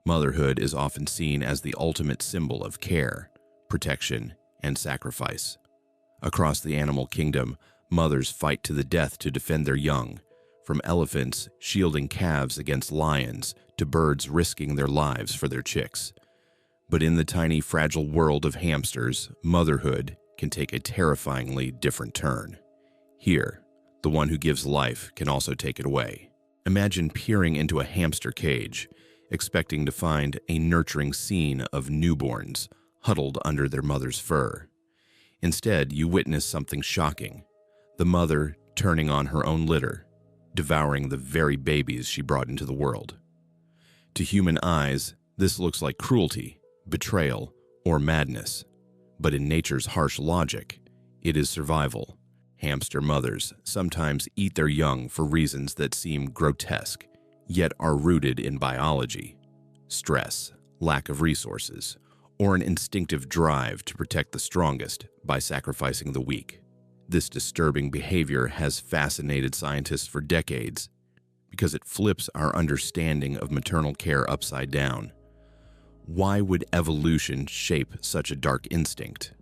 Motherhood is often seen as the ultimate symbol of care, protection, and sacrifice. Across the animal kingdom, mothers fight to the death to defend their young, from elephants shielding calves against lions to birds risking their lives for their chicks. But in the tiny, fragile world of hamsters, motherhood can take a terrifyingly different turn. Here, the one who gives life can also take it away. Imagine peering into a hamster cage, expecting to find a nurturing scene of newborns huddled under their mother's fur. Instead, you witness something shocking: the mother turning on her own litter, devouring the very babies she brought into the world. To human eyes, this looks like cruelty, betrayal, or madness. But in nature's harsh logic, it is survival. Hamster mothers sometimes eat their young for reasons that seem grotesque, yet are rooted in biology: stress, lack of resources, or an instinctive drive to protect the strongest by sacrificing the weak. This disturbing behavior has fascinated scientists for decades because it flips our understanding of maternal care upside down. Why would evolution shape such a dark instinct?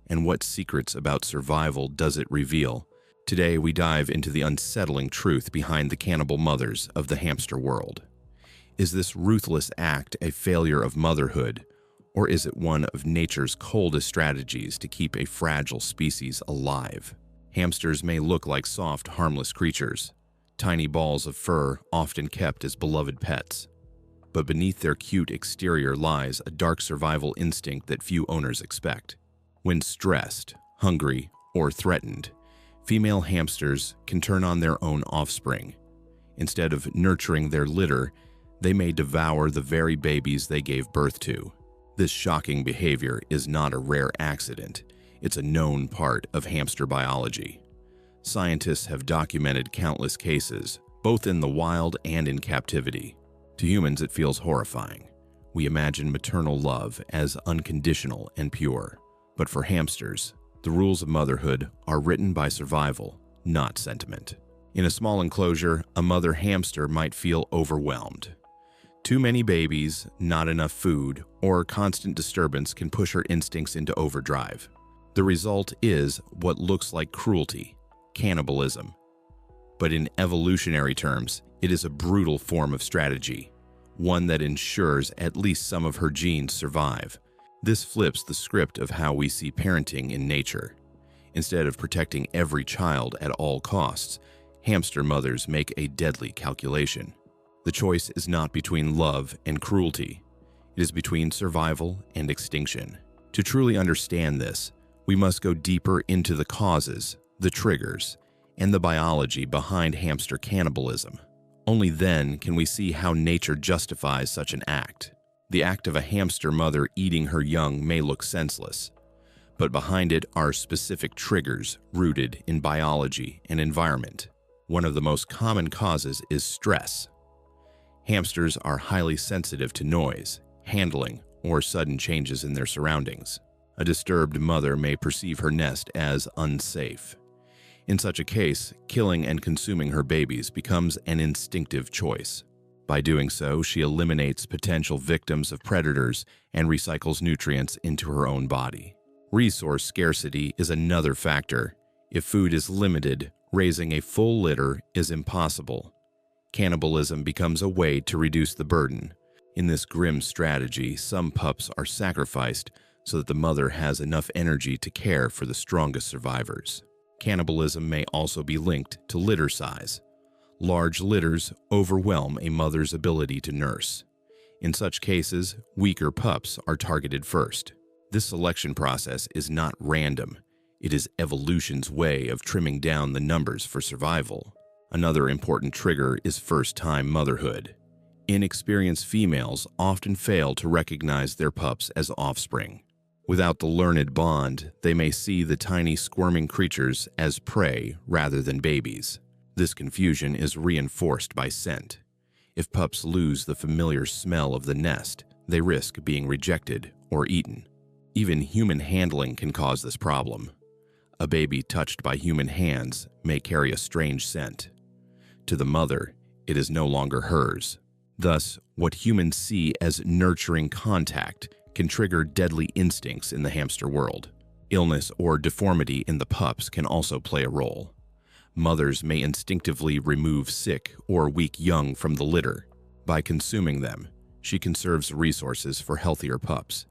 And what secrets about survival does it reveal? Today we dive into the unsettling truth behind the cannibal mothers of the hamster world. Is this ruthless act a failure of motherhood, or is it one of nature's coldest strategies to keep a fragile species alive? Hamsters may look like soft, harmless creatures, tiny balls of fur often kept as beloved pets. But beneath their cute exterior lies a dark survival instinct that few owners expect. When stressed, hungry, or threatened, female hamsters can turn on their own offspring. Instead of nurturing their litter, they may devour the very babies they gave birth to. This shocking behavior is not a rare accident. It's a known part of hamster biology. Scientists have documented countless cases, both in the wild and in captivity. To humans, it feels horrifying. We imagine maternal love as unconditional and pure. But for hamsters, the rules of motherhood are written by survival, not sentiment. In a small enclosure, a mother hamster might feel overwhelmed. Too many babies, not enough food, or constant disturbance can push her instincts into overdrive. The result is what looks like cruelty, cannibalism. But in evolutionary terms, it is a brutal form of strategy, one that ensures at least some of her genes survive. This flips the script of how we see parenting in nature. Instead of protecting every child at all costs, hamster mothers make a deadly calculation. The choice is not between love and cruelty. It is between survival and extinction. To truly understand this, we must go deeper into the causes, the triggers, and the biology behind hamster cannibalism. Only then can we see how nature justifies such an act. The act of a hamster mother eating her young may look senseless, but behind it are specific triggers rooted in biology and environment. One of the most common causes is stress. Hamsters are highly sensitive to noise, handling, or sudden changes in their surroundings. A disturbed mother may perceive her nest as unsafe. In such a case, killing and consuming her babies becomes an instinctive choice. By doing so, she eliminates potential victims of predators and recycles nutrients into her own body. Resource scarcity is another factor. If food is limited, raising a full litter is impossible. Cannibalism becomes a way to reduce the burden. In this grim strategy, some pups are sacrificed so that the mother has enough energy to care for the strongest survivors. Cannibalism may also be linked to litter size. Large litters overwhelm a mother's ability to nurse. In such cases, weaker pups are targeted first. This selection process is not random. It is evolution's way of trimming down the numbers for survival. Another important trigger is first-time motherhood. Inexperienced females often fail to recognize their pups as offspring. Without the learned bond, they may see the tiny squirming creatures as prey rather than babies. This confusion is reinforced by scent. If pups lose the familiar smell of the nest, they risk being rejected or eaten. Even human handling can cause this problem. A baby touched by human hands may carry a strange scent. To the mother, it is no longer hers. Thus, what humans see as nurturing contact can trigger deadly instincts in the hamster world. Illness or deformity in the pups can also play a role. Mothers may instinctively remove sick or weak young from the litter. By consuming them, she conserves resources for healthier pups.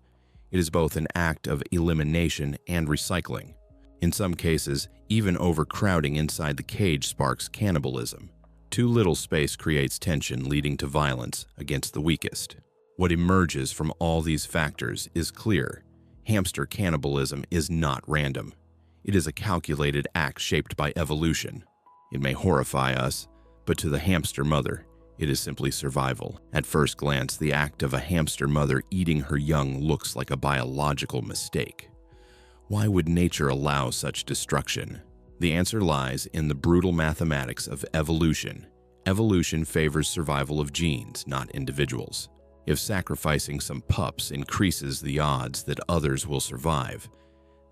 It is both an act of elimination and recycling. In some cases, even overcrowding inside the cage sparks cannibalism. Too little space creates tension, leading to violence against the weakest. What emerges from all these factors is clear. Hamster cannibalism is not random. It is a calculated act shaped by evolution. It may horrify us, but to the hamster mother, it is simply survival. At first glance, the act of a hamster mother eating her young looks like a biological mistake. Why would nature allow such destruction? The answer lies in the brutal mathematics of evolution. Evolution favors survival of genes, not individuals. If sacrificing some pups increases the odds that others will survive,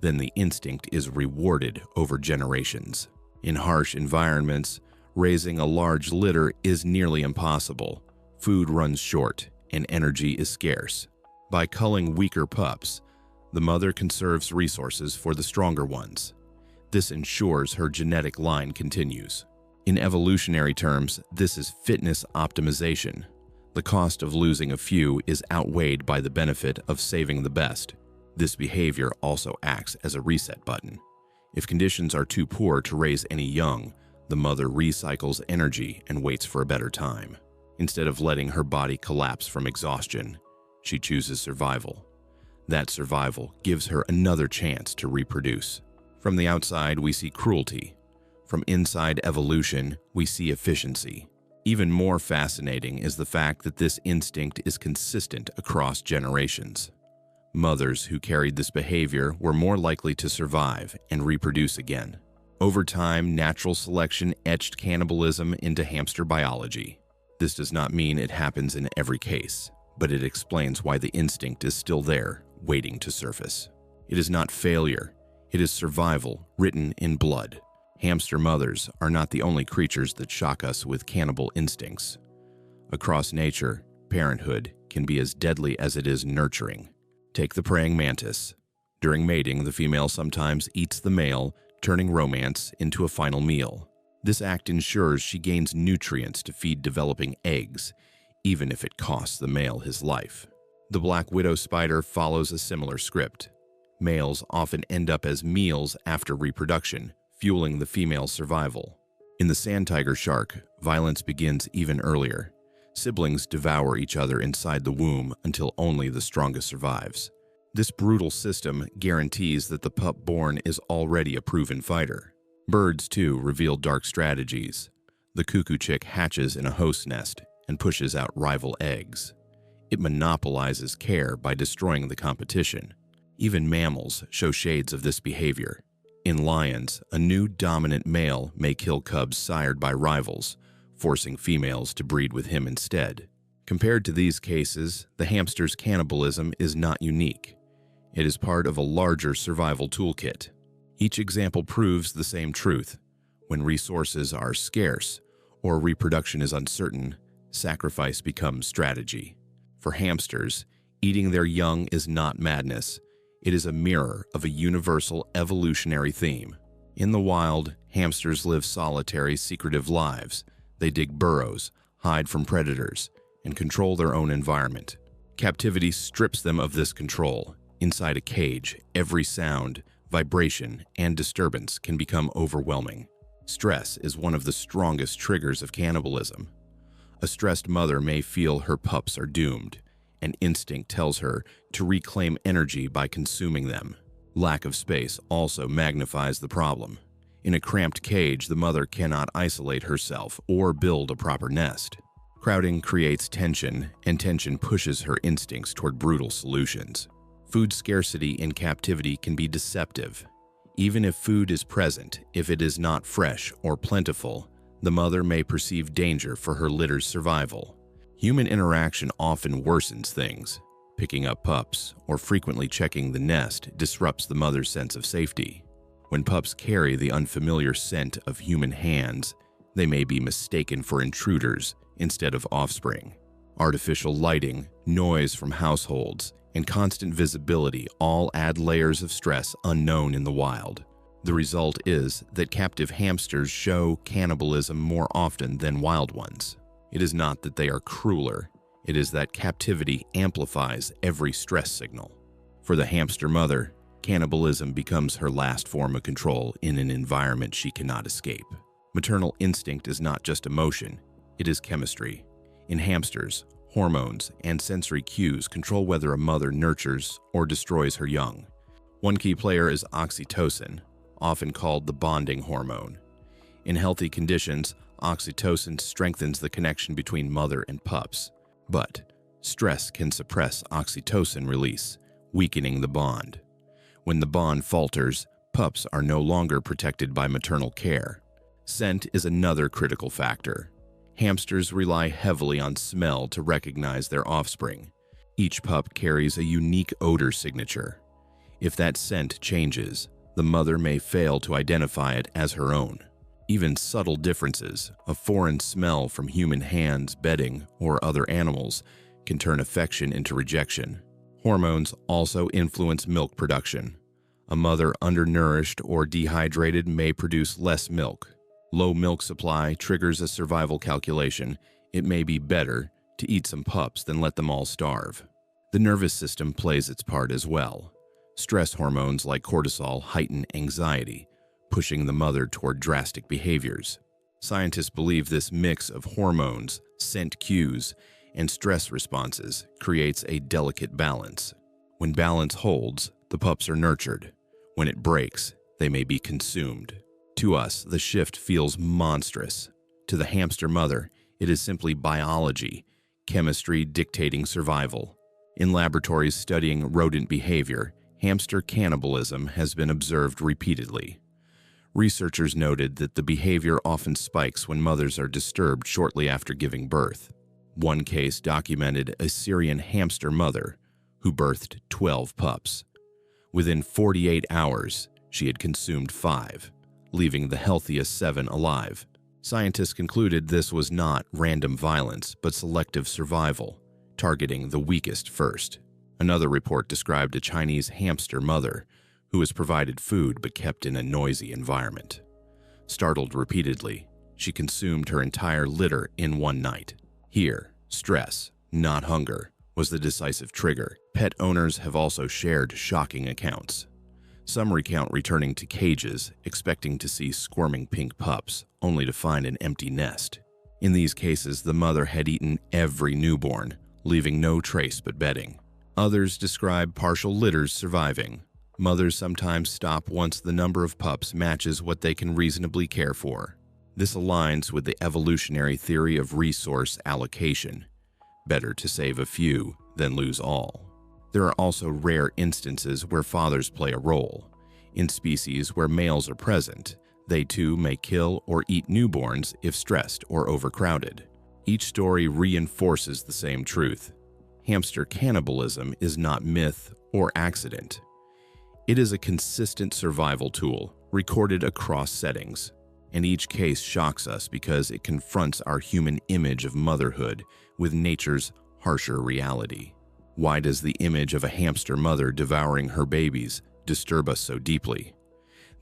then the instinct is rewarded over generations. In harsh environments, raising a large litter is nearly impossible. Food runs short, and energy is scarce. By culling weaker pups, the mother conserves resources for the stronger ones. This ensures her genetic line continues. In evolutionary terms, this is fitness optimization. The cost of losing a few is outweighed by the benefit of saving the best. This behavior also acts as a reset button. If conditions are too poor to raise any young, the mother recycles energy and waits for a better time. Instead of letting her body collapse from exhaustion, she chooses survival. That survival gives her another chance to reproduce. From the outside, we see cruelty. From inside evolution, we see efficiency. Even more fascinating is the fact that this instinct is consistent across generations. Mothers who carried this behavior were more likely to survive and reproduce again. Over time, natural selection etched cannibalism into hamster biology. This does not mean it happens in every case, but it explains why the instinct is still there, waiting to surface. It is not failure, it is survival written in blood. Hamster mothers are not the only creatures that shock us with cannibal instincts. Across nature, parenthood can be as deadly as it is nurturing. Take the praying mantis. During mating, the female sometimes eats the male, turning romance into a final meal. This act ensures she gains nutrients to feed developing eggs, even if it costs the male his life. The black widow spider follows a similar script. Males often end up as meals after reproduction, fueling the female's survival. In the sand tiger shark, violence begins even earlier. Siblings devour each other inside the womb until only the strongest survives. This brutal system guarantees that the pup born is already a proven fighter. Birds, too, reveal dark strategies. The cuckoo chick hatches in a host nest and pushes out rival eggs. It monopolizes care by destroying the competition. Even mammals show shades of this behavior. In lions, a new dominant male may kill cubs sired by rivals, forcing females to breed with him instead. Compared to these cases, the hamster's cannibalism is not unique. It is part of a larger survival toolkit. Each example proves the same truth. When resources are scarce or reproduction is uncertain, sacrifice becomes strategy. For hamsters, eating their young is not madness. It is a mirror of a universal evolutionary theme. In the wild, hamsters live solitary, secretive lives. They dig burrows, hide from predators, and control their own environment. Captivity strips them of this control. Inside a cage, every sound, vibration, and disturbance can become overwhelming. Stress is one of the strongest triggers of cannibalism. A stressed mother may feel her pups are doomed, and instinct tells her to reclaim energy by consuming them. Lack of space also magnifies the problem. In a cramped cage, the mother cannot isolate herself or build a proper nest. Crowding creates tension, and tension pushes her instincts toward brutal solutions. Food scarcity in captivity can be deceptive. Even if food is present, if it is not fresh or plentiful, the mother may perceive danger for her litter's survival. Human interaction often worsens things. Picking up pups or frequently checking the nest disrupts the mother's sense of safety. When pups carry the unfamiliar scent of human hands, they may be mistaken for intruders instead of offspring. Artificial lighting, noise from households, and constant visibility all add layers of stress unknown in the wild. The result is that captive hamsters show cannibalism more often than wild ones. It is not that they are crueler, it is that captivity amplifies every stress signal. For the hamster mother, cannibalism becomes her last form of control in an environment she cannot escape. Maternal instinct is not just emotion, it is chemistry. In hamsters, hormones and sensory cues control whether a mother nurtures or destroys her young. One key player is oxytocin, often called the bonding hormone. In healthy conditions, oxytocin strengthens the connection between mother and pups. But stress can suppress oxytocin release, weakening the bond. When the bond falters, pups are no longer protected by maternal care. Scent is another critical factor. Hamsters rely heavily on smell to recognize their offspring. Each pup carries a unique odor signature. If that scent changes, the mother may fail to identify it as her own. Even subtle differences, a foreign smell from human hands, bedding, or other animals, can turn affection into rejection. Hormones also influence milk production. A mother undernourished or dehydrated may produce less milk. Low milk supply triggers a survival calculation. It may be better to eat some pups than let them all starve. The nervous system plays its part as well. Stress hormones like cortisol heighten anxiety, pushing the mother toward drastic behaviors. Scientists believe this mix of hormones, scent cues, and stress responses creates a delicate balance. When balance holds, the pups are nurtured. When it breaks, they may be consumed. To us, the shift feels monstrous. To the hamster mother, it is simply biology, chemistry dictating survival. In laboratories studying rodent behavior, hamster cannibalism has been observed repeatedly. Researchers noted that the behavior often spikes when mothers are disturbed shortly after giving birth. One case documented a Syrian hamster mother who birthed 12 pups. Within 48 hours, she had consumed 5, leaving the healthiest 7 alive. Scientists concluded this was not random violence, but selective survival, targeting the weakest first. Another report described a Chinese hamster mother who was provided food but kept in a noisy environment. Startled repeatedly, she consumed her entire litter in one night. Here, stress, not hunger, was the decisive trigger. Pet owners have also shared shocking accounts. Some recount returning to cages, expecting to see squirming pink pups, only to find an empty nest. In these cases, the mother had eaten every newborn, leaving no trace but bedding. Others describe partial litters surviving. Mothers sometimes stop once the number of pups matches what they can reasonably care for. This aligns with the evolutionary theory of resource allocation. Better to save a few than lose all. There are also rare instances where fathers play a role. In species where males are present, they too may kill or eat newborns if stressed or overcrowded. Each story reinforces the same truth. Hamster cannibalism is not myth or accident. It is a consistent survival tool, recorded across settings. And each case shocks us because it confronts our human image of motherhood with nature's harsher reality. Why does the image of a hamster mother devouring her babies disturb us so deeply?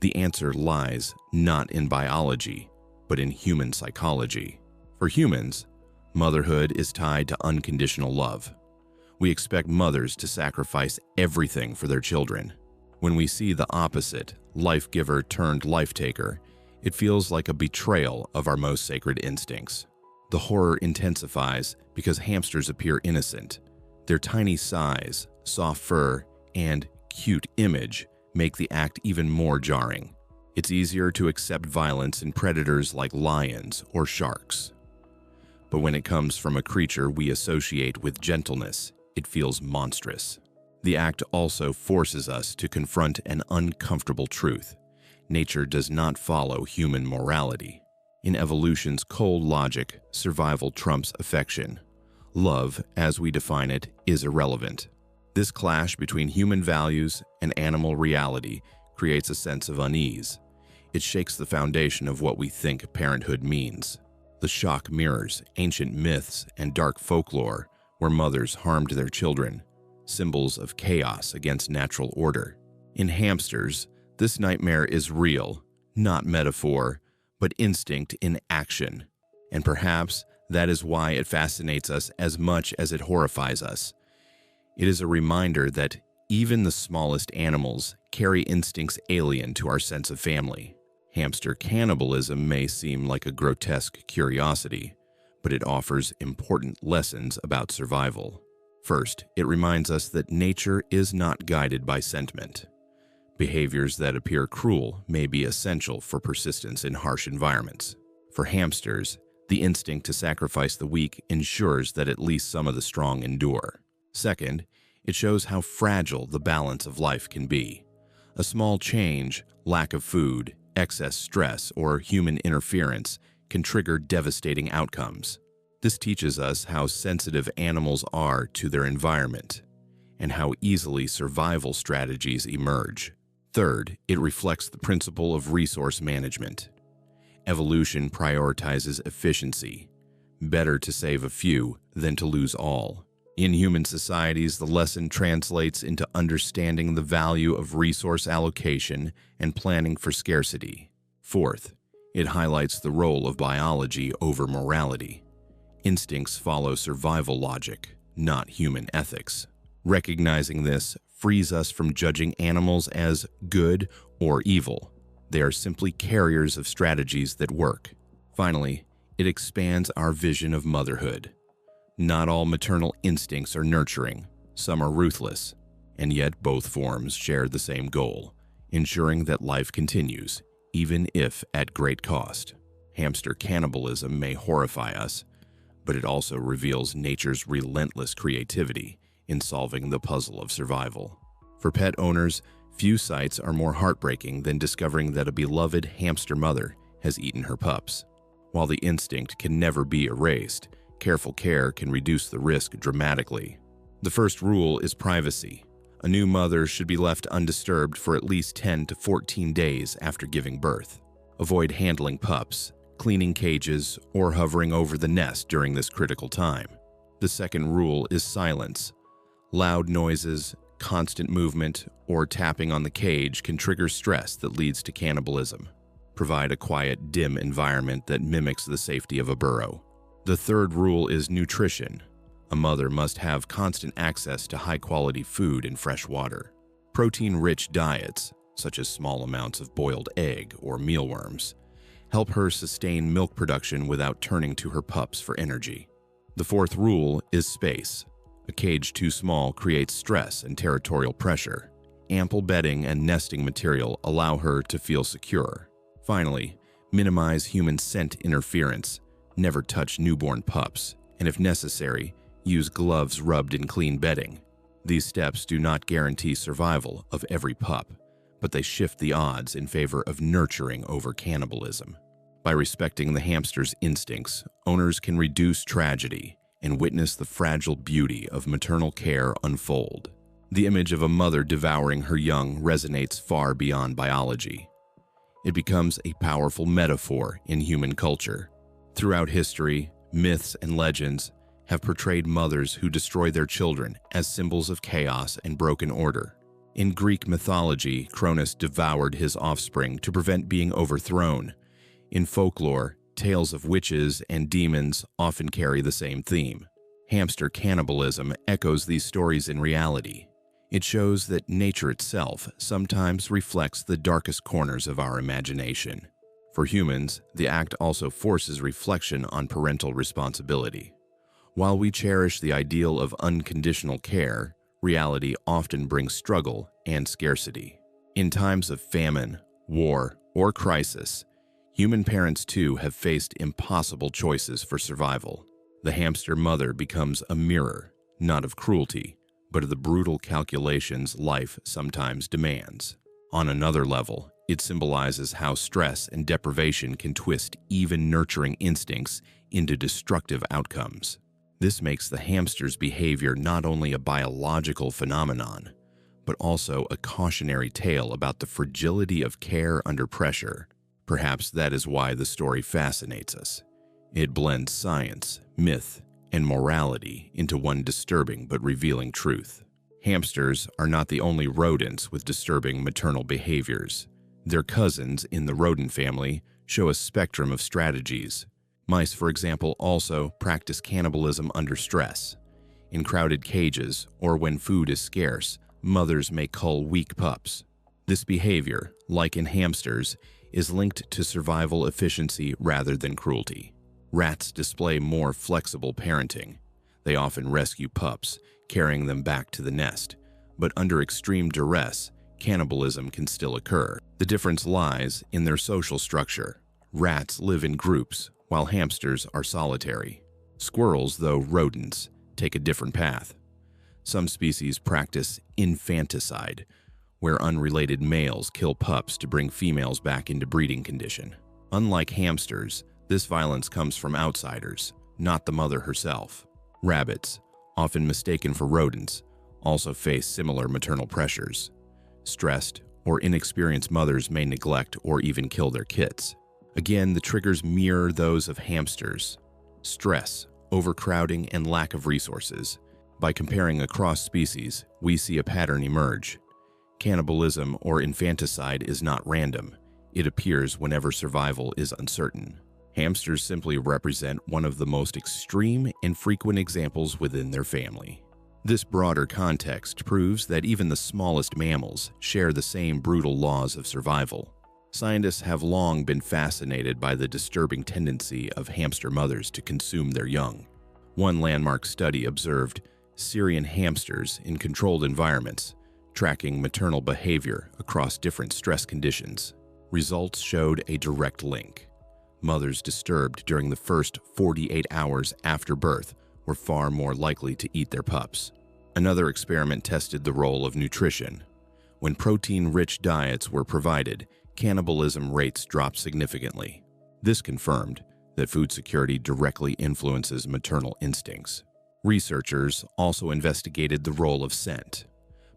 The answer lies not in biology, but in human psychology. For humans, motherhood is tied to unconditional love. We expect mothers to sacrifice everything for their children. When we see the opposite, life-giver turned life-taker, it feels like a betrayal of our most sacred instincts. The horror intensifies because hamsters appear innocent. Their tiny size, soft fur, and cute image make the act even more jarring. It's easier to accept violence in predators like lions or sharks. But when it comes from a creature we associate with gentleness, it feels monstrous. The act also forces us to confront an uncomfortable truth. Nature does not follow human morality. In evolution's cold logic, survival trumps affection. Love, as we define it, is irrelevant. This clash between human values and animal reality creates a sense of unease. It shakes the foundation of what we think parenthood means. The shock mirrors ancient myths and dark folklore where mothers harmed their children, symbols of chaos against natural order. In hamsters, this nightmare is real, not metaphor, but instinct in action. And perhaps that is why it fascinates us as much as it horrifies us. It is a reminder that even the smallest animals carry instincts alien to our sense of family. Hamster cannibalism may seem like a grotesque curiosity, but it offers important lessons about survival. First, it reminds us that nature is not guided by sentiment. Behaviors that appear cruel may be essential for persistence in harsh environments. For hamsters, the instinct to sacrifice the weak ensures that at least some of the strong endure. Second, it shows how fragile the balance of life can be. A small change, lack of food, excess stress, or human interference can trigger devastating outcomes. This teaches us how sensitive animals are to their environment and how easily survival strategies emerge. Third, it reflects the principle of resource management. Evolution prioritizes efficiency. Better to save a few than to lose all. In human societies, the lesson translates into understanding the value of resource allocation and planning for scarcity. Fourth, it highlights the role of biology over morality. Instincts follow survival logic, not human ethics. Recognizing this frees us from judging animals as good or evil. They are simply carriers of strategies that work. Finally, it expands our vision of motherhood. Not all maternal instincts are nurturing, some are ruthless, and yet both forms share the same goal, ensuring that life continues, even if at great cost. Hamster cannibalism may horrify us, but it also reveals nature's relentless creativity in solving the puzzle of survival. For pet owners, few sights are more heartbreaking than discovering that a beloved hamster mother has eaten her pups. While the instinct can never be erased, careful care can reduce the risk dramatically. The first rule is privacy. A new mother should be left undisturbed for at least 10 to 14 days after giving birth. Avoid handling pups, cleaning cages, or hovering over the nest during this critical time. The second rule is silence. Loud noises, constant movement, or tapping on the cage can trigger stress that leads to cannibalism. Provide a quiet, dim environment that mimics the safety of a burrow. The third rule is nutrition. A mother must have constant access to high-quality food and fresh water. Protein-rich diets, such as small amounts of boiled egg or mealworms, help her sustain milk production without turning to her pups for energy. The fourth rule is space. A cage too small creates stress and territorial pressure. Ample bedding and nesting material allow her to feel secure. Finally, minimize human scent interference. Never touch newborn pups, and if necessary, use gloves rubbed in clean bedding. These steps do not guarantee survival of every pup, but they shift the odds in favor of nurturing over cannibalism. By respecting the hamster's instincts, owners can reduce tragedy and witness the fragile beauty of maternal care unfold. The image of a mother devouring her young resonates far beyond biology. It becomes a powerful metaphor in human culture. Throughout history, myths and legends have portrayed mothers who destroy their children as symbols of chaos and broken order. In Greek mythology, Cronus devoured his offspring to prevent being overthrown. In folklore, tales of witches and demons often carry the same theme. Hamster cannibalism echoes these stories in reality. It shows that nature itself sometimes reflects the darkest corners of our imagination. For humans, the act also forces reflection on parental responsibility. While we cherish the ideal of unconditional care, reality often brings struggle and scarcity. In times of famine, war, or crisis, human parents too have faced impossible choices for survival. The hamster mother becomes a mirror, not of cruelty, but of the brutal calculations life sometimes demands. On another level, it symbolizes how stress and deprivation can twist even nurturing instincts into destructive outcomes. This makes the hamster's behavior not only a biological phenomenon, but also a cautionary tale about the fragility of care under pressure. Perhaps that is why the story fascinates us. It blends science, myth, and morality into one disturbing but revealing truth. Hamsters are not the only rodents with disturbing maternal behaviors. Their cousins in the rodent family show a spectrum of strategies. Mice, for example, also practice cannibalism under stress. In crowded cages or when food is scarce, mothers may cull weak pups. This behavior, like in hamsters, is linked to survival efficiency rather than cruelty. Rats display more flexible parenting. They often rescue pups, carrying them back to the nest. But under extreme duress, cannibalism can still occur. The difference lies in their social structure. Rats live in groups, while hamsters are solitary. Squirrels, though rodents, take a different path. Some species practice infanticide, where unrelated males kill pups to bring females back into breeding condition. Unlike hamsters, this violence comes from outsiders, not the mother herself. Rabbits, often mistaken for rodents, also face similar maternal pressures. Stressed or inexperienced mothers may neglect or even kill their kits. Again, the triggers mirror those of hamsters: stress, overcrowding, and lack of resources. By comparing across species, we see a pattern emerge. Cannibalism or infanticide is not random. It appears whenever survival is uncertain. Hamsters simply represent one of the most extreme and frequent examples within their family. This broader context proves that even the smallest mammals share the same brutal laws of survival. Scientists have long been fascinated by the disturbing tendency of hamster mothers to consume their young. One landmark study observed Syrian hamsters in controlled environments, tracking maternal behavior across different stress conditions. Results showed a direct link. Mothers disturbed during the first 48 hours after birth were far more likely to eat their pups. Another experiment tested the role of nutrition. When protein-rich diets were provided, cannibalism rates dropped significantly. This confirmed that food security directly influences maternal instincts. Researchers also investigated the role of scent.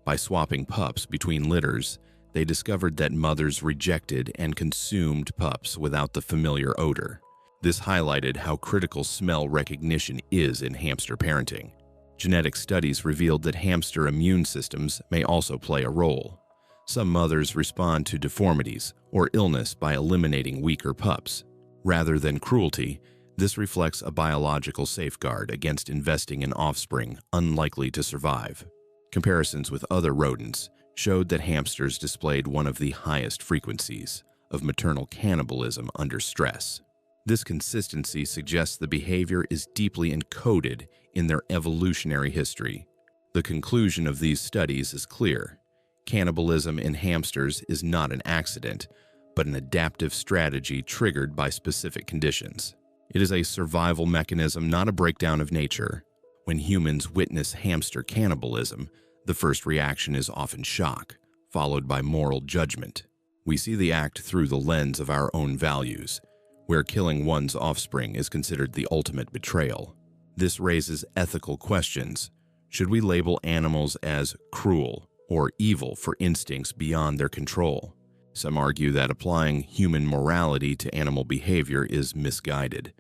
By swapping pups between litters, they discovered that mothers rejected and consumed pups without the familiar odor. This highlighted how critical smell recognition is in hamster parenting. Genetic studies revealed that hamster immune systems may also play a role. Some mothers respond to deformities or illness by eliminating weaker pups. Rather than cruelty, this reflects a biological safeguard against investing in offspring unlikely to survive. Comparisons with other rodents showed that hamsters displayed one of the highest frequencies of maternal cannibalism under stress. This consistency suggests the behavior is deeply encoded in their evolutionary history. The conclusion of these studies is clear. Cannibalism in hamsters is not an accident, but an adaptive strategy triggered by specific conditions. It is a survival mechanism, not a breakdown of nature. When humans witness hamster cannibalism, the first reaction is often shock, followed by moral judgment. We see the act through the lens of our own values, where killing one's offspring is considered the ultimate betrayal. This raises ethical questions. Should we label animals as cruel or evil for instincts beyond their control? Some argue that applying human morality to animal behavior is misguided.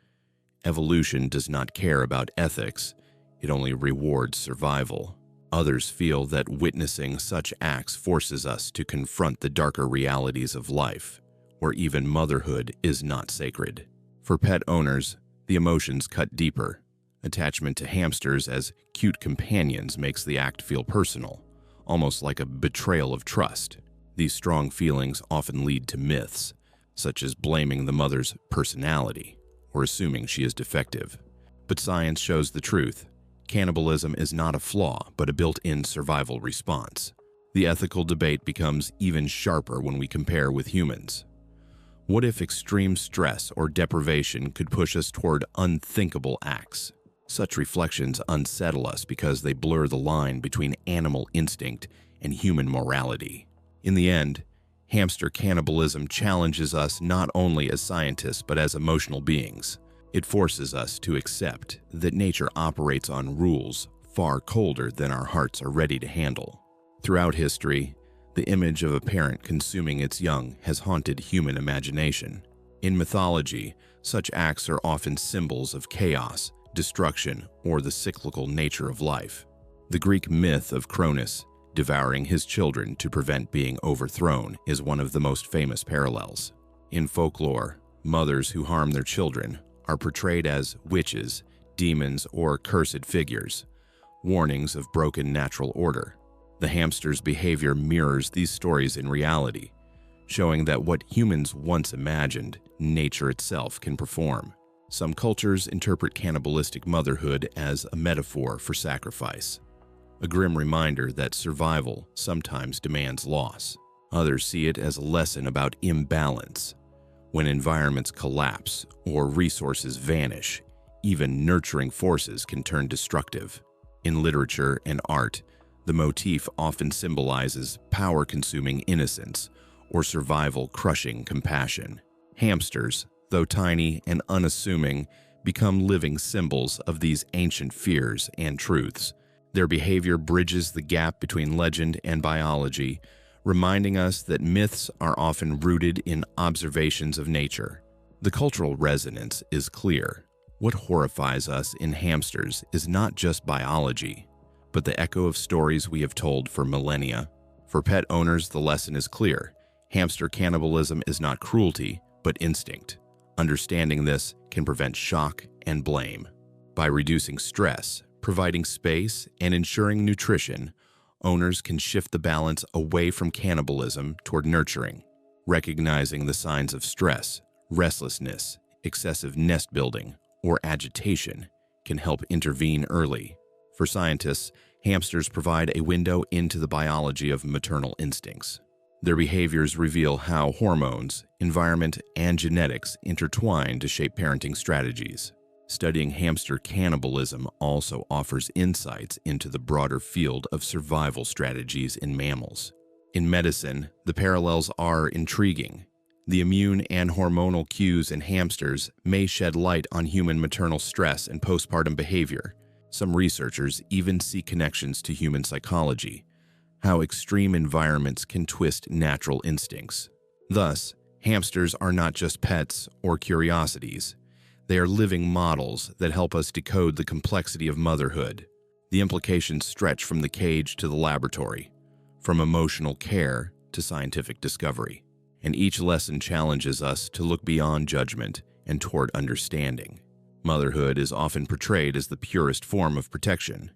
Evolution does not care about ethics, it only rewards survival. Others feel that witnessing such acts forces us to confront the darker realities of life, where even motherhood is not sacred. For pet owners, the emotions cut deeper. Attachment to hamsters as cute companions makes the act feel personal, almost like a betrayal of trust. These strong feelings often lead to myths, such as blaming the mother's personality or assuming she is defective. But science shows the truth. Cannibalism is not a flaw, but a built-in survival response. The ethical debate becomes even sharper when we compare with humans. What if extreme stress or deprivation could push us toward unthinkable acts? Such reflections unsettle us because they blur the line between animal instinct and human morality. In the end, hamster cannibalism challenges us not only as scientists but as emotional beings. It forces us to accept that nature operates on rules far colder than our hearts are ready to handle. Throughout history, the image of a parent consuming its young has haunted human imagination. In mythology, such acts are often symbols of chaos, destruction, or the cyclical nature of life. The Greek myth of Cronus devouring his children to prevent being overthrown is one of the most famous parallels. In folklore, mothers who harm their children are portrayed as witches, demons, or cursed figures, warnings of broken natural order. The hamster's behavior mirrors these stories in reality, showing that what humans once imagined, nature itself can perform. Some cultures interpret cannibalistic motherhood as a metaphor for sacrifice, a grim reminder that survival sometimes demands loss. Others see it as a lesson about imbalance. When environments collapse or resources vanish, even nurturing forces can turn destructive. In literature and art, the motif often symbolizes power-consuming innocence or survival-crushing compassion. Hamsters, though tiny and unassuming, become living symbols of these ancient fears and truths. Their behavior bridges the gap between legend and biology, reminding us that myths are often rooted in observations of nature. The cultural resonance is clear. What horrifies us in hamsters is not just biology, but the echo of stories we have told for millennia. For pet owners, the lesson is clear. Hamster cannibalism is not cruelty, but instinct. Understanding this can prevent shock and blame. By reducing stress, providing space, and ensuring nutrition, owners can shift the balance away from cannibalism toward nurturing. Recognizing the signs of stress, restlessness, excessive nest building, or agitation can help intervene early. For scientists, hamsters provide a window into the biology of maternal instincts. Their behaviors reveal how hormones, environment, and genetics intertwine to shape parenting strategies. Studying hamster cannibalism also offers insights into the broader field of survival strategies in mammals. In medicine, the parallels are intriguing. The immune and hormonal cues in hamsters may shed light on human maternal stress and postpartum behavior. Some researchers even see connections to human psychology, how extreme environments can twist natural instincts. Thus, hamsters are not just pets or curiosities. They are living models that help us decode the complexity of motherhood. The implications stretch from the cage to the laboratory, from emotional care to scientific discovery. And each lesson challenges us to look beyond judgment and toward understanding. Motherhood is often portrayed as the purest form of protection.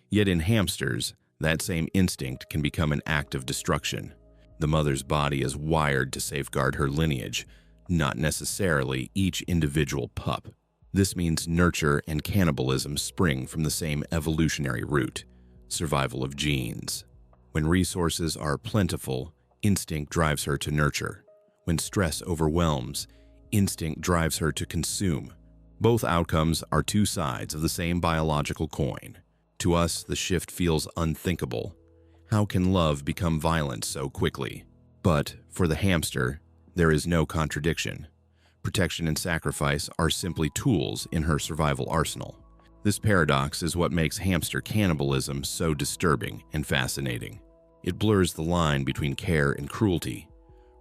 Yet in hamsters, that same instinct can become an act of destruction. The mother's body is wired to safeguard her lineage, not necessarily each individual pup. This means nurture and cannibalism spring from the same evolutionary root, survival of genes. When resources are plentiful, instinct drives her to nurture. When stress overwhelms, instinct drives her to consume. Both outcomes are two sides of the same biological coin. To us, the shift feels unthinkable. How can love become violent so quickly? But for the hamster, there is no contradiction. Protection and sacrifice are simply tools in her survival arsenal. This paradox is what makes hamster cannibalism so disturbing and fascinating. It blurs the line between care and cruelty,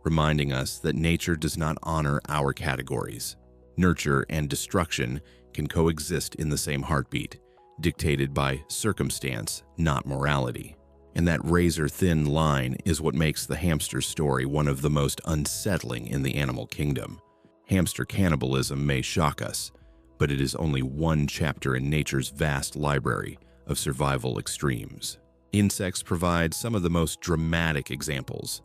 reminding us that nature does not honor our categories. Nurture and destruction can coexist in the same heartbeat, dictated by circumstance, not morality. And that razor-thin line is what makes the hamster story one of the most unsettling in the animal kingdom. Hamster cannibalism may shock us, but it is only one chapter in nature's vast library of survival extremes. Insects provide some of the most dramatic examples.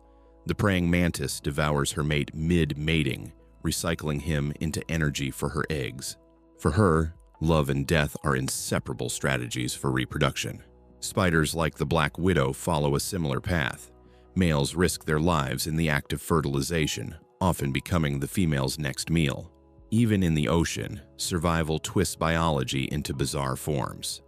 The praying mantis devours her mate mid-mating, recycling him into energy for her eggs. For her, love and death are inseparable strategies for reproduction. Spiders like the black widow follow a similar path. Males risk their lives in the act of fertilization, often becoming the female's next meal. Even in the ocean, survival twists biology into bizarre forms.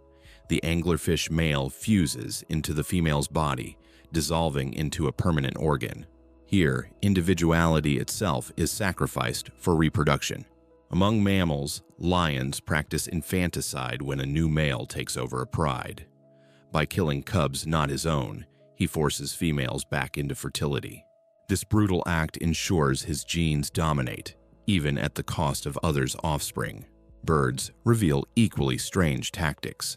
The anglerfish male fuses into the female's body, dissolving into a permanent organ. Here, individuality itself is sacrificed for reproduction. Among mammals, lions practice infanticide when a new male takes over a pride. By killing cubs not his own, he forces females back into fertility. This brutal act ensures his genes dominate, even at the cost of others' offspring. Birds reveal equally strange tactics.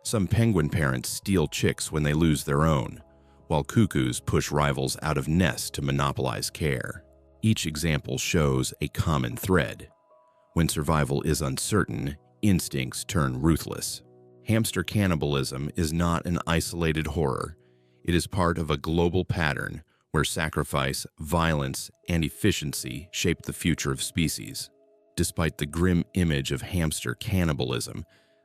Some penguin parents steal chicks when they lose their own, while cuckoos push rivals out of nests to monopolize care. Each example shows a common thread. When survival is uncertain, instincts turn ruthless. Hamster cannibalism is not an isolated horror. It is part of a global pattern where sacrifice, violence, and efficiency shape the future of species. Despite the grim image of hamster cannibalism,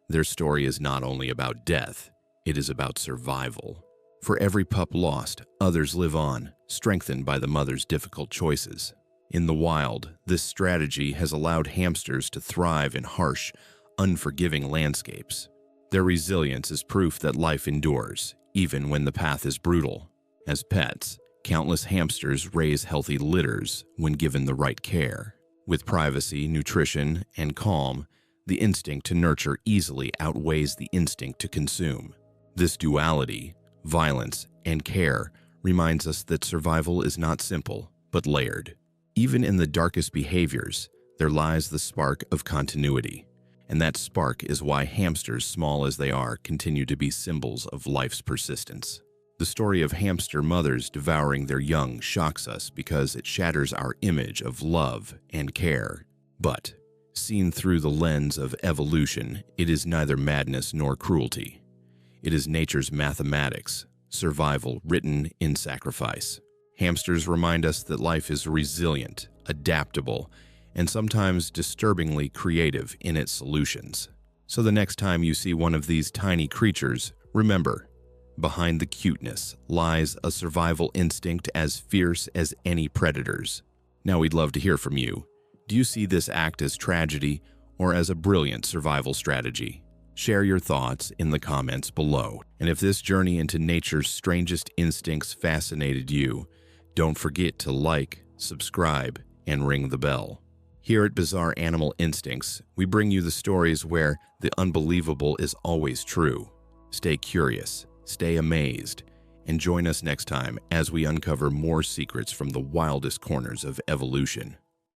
their story is not only about death, it is about survival. For every pup lost, others live on, strengthened by the mother's difficult choices. In the wild, this strategy has allowed hamsters to thrive in harsh, unforgiving landscapes. Their resilience is proof that life endures, even when the path is brutal. As pets, countless hamsters raise healthy litters when given the right care. With privacy, nutrition, and calm, the instinct to nurture easily outweighs the instinct to consume. This duality, violence, and care reminds us that survival is not simple, but layered. Even in the darkest behaviors, there lies the spark of continuity. And that spark is why hamsters, small as they are, continue to be symbols of life's persistence. The story of hamster mothers devouring their young shocks us because it shatters our image of love and care. But, seen through the lens of evolution, it is neither madness nor cruelty. It is nature's mathematics, survival written in sacrifice. Hamsters remind us that life is resilient, adaptable, and sometimes disturbingly creative in its solutions. So the next time you see one of these tiny creatures, remember, behind the cuteness lies a survival instinct as fierce as any predator's. Now we'd love to hear from you. Do you see this act as tragedy or as a brilliant survival strategy? Share your thoughts in the comments below. And if this journey into nature's strangest instincts fascinated you, don't forget to like, subscribe, and ring the bell. Here at Bizarre Animal Instincts, we bring you the stories where the unbelievable is always true. Stay curious, stay amazed, and join us next time as we uncover more secrets from the wildest corners of evolution.